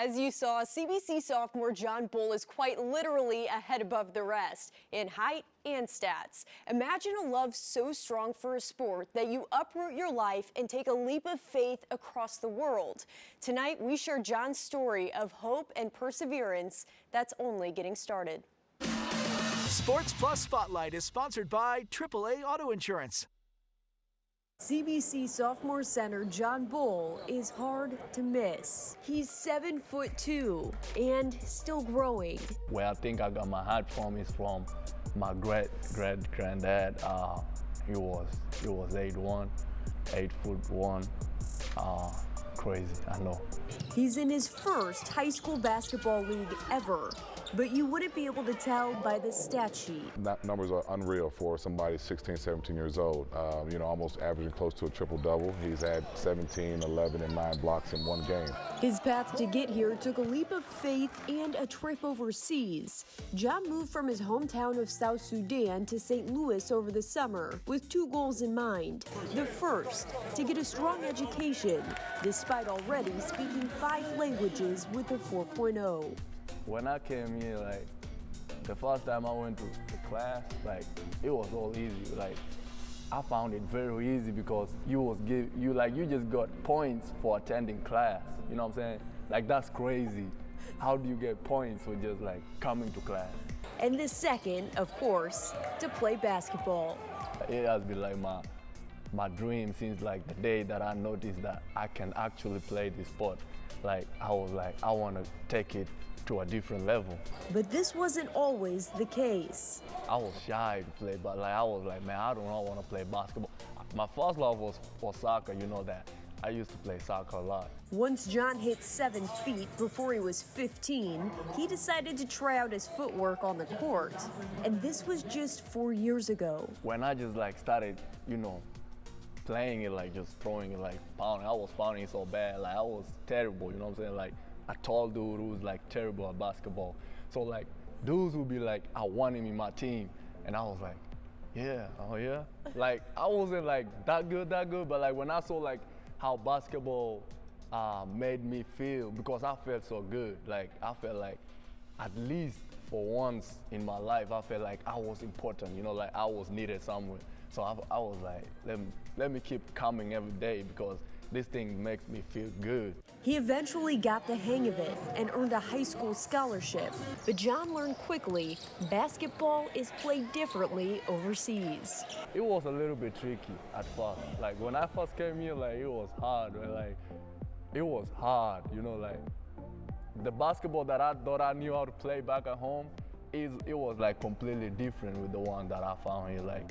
As you saw, CBC sophomore John Bol is quite literally a head above the rest in height and stats. Imagine a love so strong for a sport that you uproot your life and take a leap of faith across the world. Tonight, we share John's story of hope and perseverance that's only getting started. Sports Plus Spotlight is sponsored by AAA Auto Insurance. CBC sophomore center John Bol is hard to miss. He's 7'2" and still growing. Where I think I got my height from is from my great-granddad. He was 8'1", 8'1". Crazy, I know. He's in his first high school basketball league ever, but you wouldn't be able to tell by the stat sheet. That numbers are unreal for somebody 16, 17 years old. Almost averaging close to a triple-double. He's had 17, 11, and 9 blocks in one game. His path to get here took a leap of faith and a trip overseas. John moved from his hometown of South Sudan to St. Louis over the summer with 2 goals in mind. The first, to get a strong education, despite already speaking 5 languages with a 4.0. When I came here, the first time I went to class, it was all easy. I found it very easy because you just got points for attending class. You know what I'm saying? That's crazy. How do you get points for just coming to class? And the second, of course, to play basketball. It has been my dream since the day that I noticed that I can actually play this sport. I want to take it to a different level. But this wasn't always the case. I was shy to play, but I was man, I don't want to play basketball. My first love was soccer, you know that. I used to play soccer a lot. Once John hit 7 feet before he was 15, he decided to try out his footwork on the court. And this was just 4 years ago. When I just started, playing it, just throwing it, pounding, I was pounding so bad, I was terrible, you know what I'm saying? A tall dude who was terrible at basketball. So dudes would be I want him in my team. And I was yeah, oh yeah. I wasn't that good, but when I saw how basketball made me feel, because I felt so good. I felt at least for once in my life, I felt I was important, I was needed somewhere. So I was let me keep coming every day because this thing makes me feel good. He eventually got the hang of it and earned a high school scholarship. But John learned quickly, basketball is played differently overseas. It was a little bit tricky at first. When I first came here, it was hard. It was hard, the basketball that I thought I knew how to play back at home, it was completely different with the one that I found here.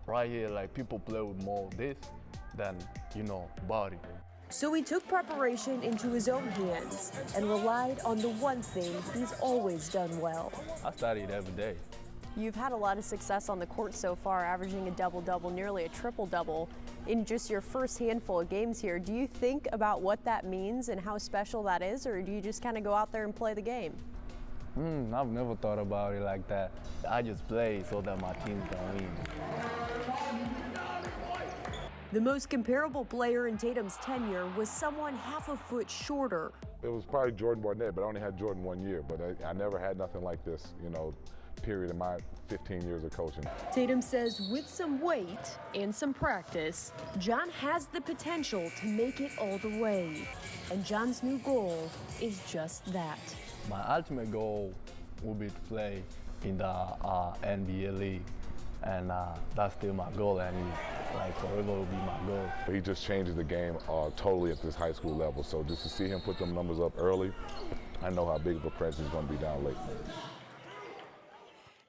Right here, people play with more this than, body. So he took preparation into his own hands and relied on the one thing he's always done well. I studied every day. You've had a lot of success on the court so far, averaging a double-double, nearly a triple-double in just your first handful of games here. Do you think about what that means and how special that is, or do you just kind of go out there and play the game? I've never thought about it like that. I just play so that my team can win. The most comparable player in Tatum's tenure was someone half a foot shorter. It was probably Jordan Barnett, but I only had Jordan 1 year. But I never had nothing like this, period in my 15 years of coaching. Tatum says with some weight and some practice, John has the potential to make it all the way. And John's new goal is just that. My ultimate goal would be to play in the NBA league. And that's still my goal, and forever will be my goal. He just changes the game totally at this high school level. So just to see him put them numbers up early, I know how big of a presence he's going to be down late.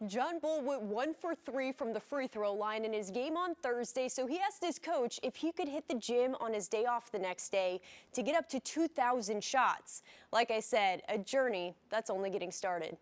John Bol went 1 for 3 from the free throw line in his game on Thursday, so he asked his coach if he could hit the gym on his day off the next day to get up to 2,000 shots. Like I said, a journey that's only getting started.